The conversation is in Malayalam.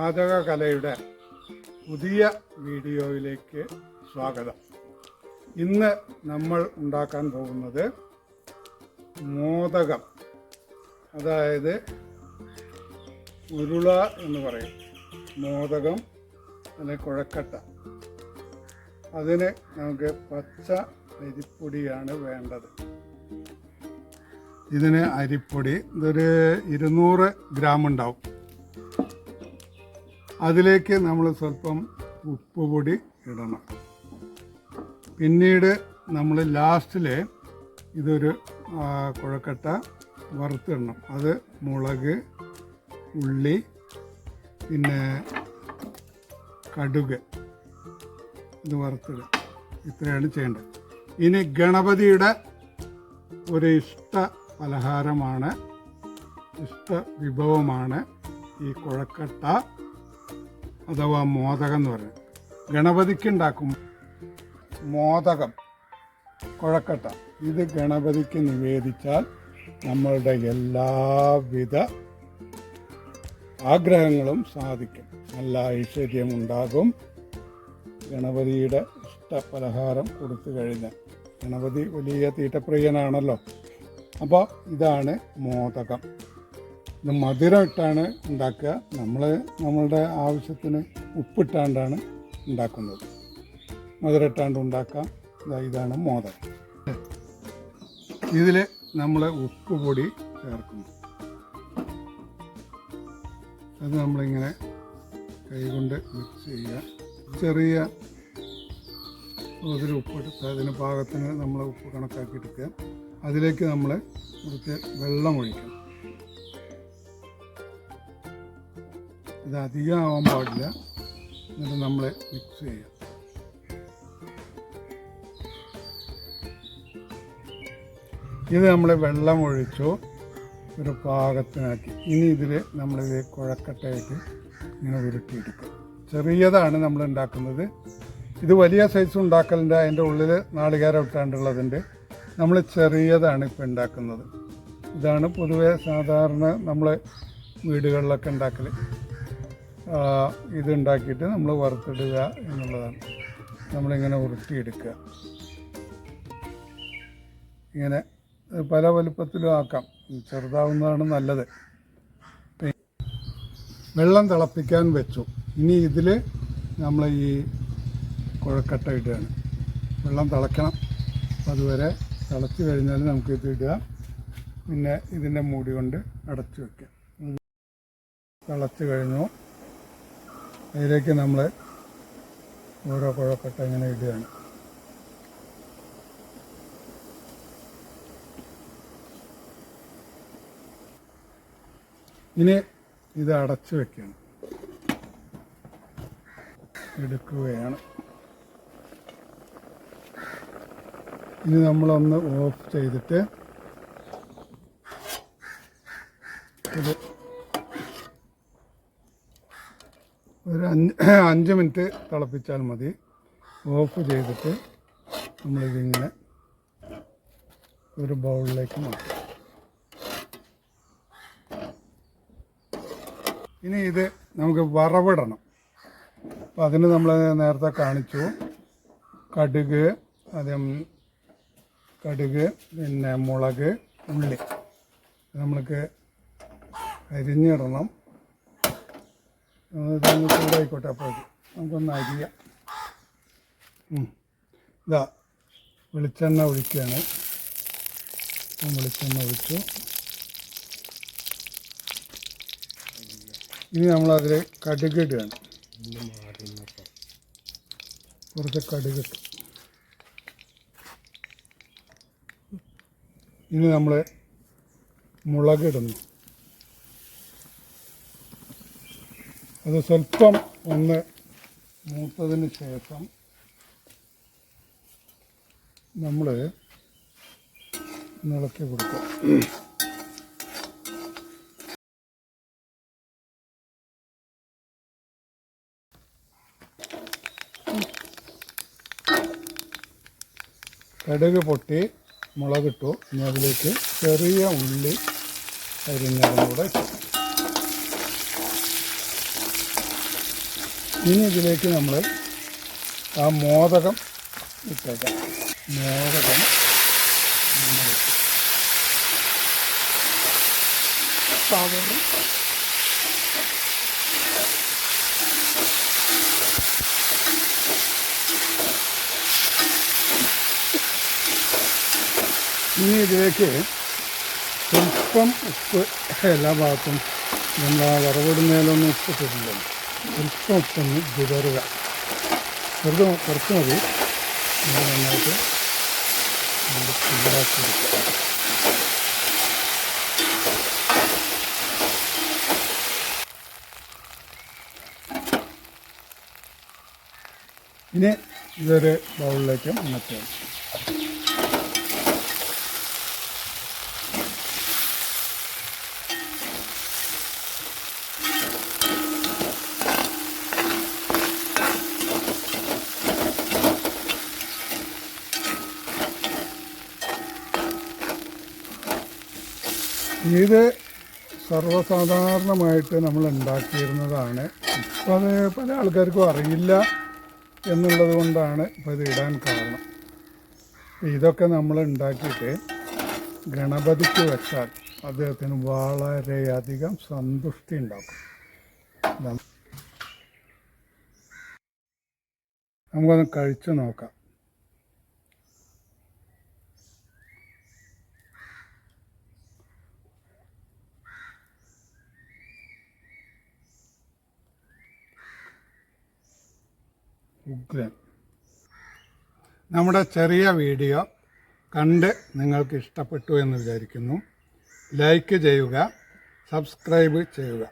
പാചകകലയുടെ പുതിയ വീഡിയോയിലേക്ക് സ്വാഗതം. ഇന്ന് നമ്മൾ ഉണ്ടാക്കാൻ പോകുന്നത് മോദകം, അതായത് ഉരുള എന്ന് പറയും. മോദകം അല്ലെങ്കിൽ കുഴക്കട്ട. അതിന് നമുക്ക് പച്ച അരിപ്പൊടിയാണ് വേണ്ടത്. ഇതിന് അരിപ്പൊടി ഇതൊരു 200 ഗ്രാം ഉണ്ടാവും. അതിലേക്ക് നമ്മൾ സ്വല്പം ഉപ്പ് പൊടി ഇടണം. പിന്നീട് നമ്മൾ ലാസ്റ്റിൽ ഇതൊരു കുഴക്കട്ട വറുത്തിടണം. അത് മുളക്, ഉള്ളി, പിന്നെ കടുക് ഇത് വറുത്തിടുക. ഇത്രയാണ് ചെയ്യേണ്ടത്. ഇനി ഗണപതിയുടെ ഒരു ഇഷ്ട പലഹാരമാണ്, ഇഷ്ട വിഭവമാണ് ഈ കുഴക്കട്ട അഥവാ മോദകം എന്ന് പറയുന്നത്. ഗണപതിക്ക് ഉണ്ടാക്കും മോദകം, കുഴക്കട്ട. ഇത് ഗണപതിക്ക് നിവേദിച്ചാൽ നമ്മളുടെ എല്ലാവിധ ആഗ്രഹങ്ങളും സാധിക്കും. നല്ല ഐശ്വര്യമുണ്ടാകും. ഗണപതിയുടെ ഇഷ്ട പലഹാരം കൊടുത്തു കഴിഞ്ഞാൽ. ഗണപതി വലിയ തീറ്റപ്രിയനാണല്ലോ. അപ്പോൾ ഇതാണ് മോദകം. ഇത് മധുരം ഇട്ടാണ് ഉണ്ടാക്കുക. നമ്മളുടെ ആവശ്യത്തിന് ഉപ്പിട്ടാണ്ടാണ് ഉണ്ടാക്കുന്നത്. മധുരം ഇട്ടാണ്ട് ഉണ്ടാക്കാം. ഇതാണ് മോദകം. ഇതിൽ നമ്മൾ ഉപ്പ് പൊടി ചേർക്കുന്നു. അത് നമ്മളിങ്ങനെ കൈകൊണ്ട് മിക്സ് ചെയ്യുക. ചെറിയ തോതിൽ ഉപ്പെടുത്ത് അതിന് പാകത്തിന് നമ്മൾ ഉപ്പ് കണക്കാക്കി എടുക്കുക. അതിലേക്ക് നമ്മൾ കുറച്ച് വെള്ളം ഒഴിക്കണം. ഇത് അധികം ആവാൻ പാടില്ല. എന്നിട്ട് നമ്മൾ മിക്സ് ചെയ്യുക. ഇത് നമ്മൾ വെള്ളം ഒഴിച്ചു ഒരു പാകത്തിനാക്കി. ഇനി ഇതിൽ നമ്മളിത് കുഴക്കട്ടയായിട്ട് ഇങ്ങനെ ഉരുട്ടിയെടുക്കുക. ചെറിയതാണ് നമ്മൾ ഉണ്ടാക്കുന്നത്. ഇത് വലിയ സൈസ് ഉണ്ടാക്കലുണ്ട്. അതിൻ്റെ ഉള്ളിൽ നാളികേരം ഇട്ടാണ്ടുള്ളതുണ്ട്. നമ്മൾ ചെറിയതാണ് ഇപ്പോൾ ഉണ്ടാക്കുന്നത്. ഇതാണ് പൊതുവെ സാധാരണ നമ്മൾ വീടുകളിലൊക്കെ ഉണ്ടാക്കൽ. ഇതുണ്ടാക്കിയിട്ട് നമ്മൾ വറുത്തിടുക എന്നുള്ളതാണ്. നമ്മളിങ്ങനെ ഉരുട്ടിയെടുക്കുക. ഇങ്ങനെ പല വലുപ്പത്തിലും ആക്കാം. ചെറുതാവുന്നതാണ് നല്ലത്. വെള്ളം തിളപ്പിക്കാൻ വെച്ചു. ഇനി ഇതിൽ നമ്മൾ ഈ കുഴക്കട്ട ഇടുകയാണ്. വെള്ളം തിളയ്ക്കണം. അതുവരെ തിളച്ച് കഴിഞ്ഞാൽ നമുക്ക് ഇത് ഇടുക. പിന്നെ ഇതിൻ്റെ മൂടി കൊണ്ട് അടച്ചു വയ്ക്കാം. തിളച്ച് കഴിഞ്ഞു. അതിലേക്ക് നമ്മൾ ഓരോ കുഴക്കട്ട ഇങ്ങനെ ഇടുകയാണ്. ഇനി ഇത് അടച്ചു വയ്ക്കുകയാണ്. എടുക്കുകയാണ്. ഇനി നമ്മളൊന്ന് ഓഫ് ചെയ്തിട്ട് ഇത് ഒരു 5 മിനിറ്റ് തിളപ്പിച്ചാൽ മതി. ഓഫ് ചെയ്തിട്ട് നമ്മളിതിങ്ങനെ ഒരു ബൗളിലേക്ക് മാറ്റും. ഇനി ഇത് നമുക്ക് വറവിടണം. അപ്പം അതിന് നമ്മൾ നേരത്തെ കാണിച്ചു. കടുക് പിന്നെ മുളക്, ഉള്ളി നമ്മൾക്ക് അരിഞ്ഞിടണം. ഇതൊന്ന് ചൂടായിക്കോട്ടെ. അപ്പോഴേക്ക് നമുക്കൊന്ന് അരിയാം. ഇതാ വെളിച്ചെണ്ണ ഒഴിക്കുകയാണ്. വെളിച്ചെണ്ണ ഒഴിച്ചു. ഇനി നമ്മളതിൽ കടുക് ഇടുകയാണ്. കുറച്ച് കടുക് ഇട്ടു. ഇനി നമ്മൾ മുളകിടുന്നു. അത് സ്വല്പം ഒന്ന് മൂത്തതിന് ശേഷം നമ്മൾ ഇളക്കി കൊടുക്കുക. കടുക് പൊട്ടി മുളകിട്ടു. ഇനി അതിലേക്ക് ചെറിയ ഉള്ളി അരിഞ്ഞതും കൂടെ ഇട്ടു. ഇനി ഇതിലേക്ക് നമ്മൾ ആ മോദകം ഇട്ടേക്കാം. മോദകം സാധാരണ ഇനി ഇതിലേക്ക് സ്വല്പം ഉപ്പ് എല്ലാ ഭാഗത്തും നമ്മൾ ആ വറവിടുന്നതിലൊന്നും ഉപ്പ് ഇട്ടിട്ടുണ്ടല്ലോ, സ്വല്പം ഉപ്പൊന്ന് വിതറുക. വെറുതെ കുറച്ച് മതി. നമ്മൾ നന്നായിട്ട് ചൂടാക്കി എടുക്കുക. ഇനി ഇതൊരു ബൗളിലേക്ക് മാറ്റാം. ഇത് സർവ്വസാധാരണമായിട്ട് നമ്മൾ ഉണ്ടാക്കിയിരുന്നതാണ്. ഇപ്പോൾ അത് പല ആൾക്കാർക്കും അറിയില്ല എന്നുള്ളത് കൊണ്ടാണ് ഇപ്പോൾ ഇത് ഇടാൻ കാരണം. ഇതൊക്കെ നമ്മൾ ഉണ്ടാക്കിയിട്ട് ഗണപതിക്ക് വെച്ചാൽ അദ്ദേഹത്തിന് വളരെയധികം സന്തുഷ്ടി ഉണ്ടാക്കും. നമുക്കൊന്ന് കഴിച്ചു നോക്കാം. ഉഗ്രൻ. നമ്മുടെ ചെറിയ വീഡിയോ കണ്ട് നിങ്ങൾക്ക് ഇഷ്ടപ്പെട്ടു എന്ന് വിചാരിക്കുന്നു. ലൈക്ക് ചെയ്യുക, സബ്സ്ക്രൈബ് ചെയ്യുക.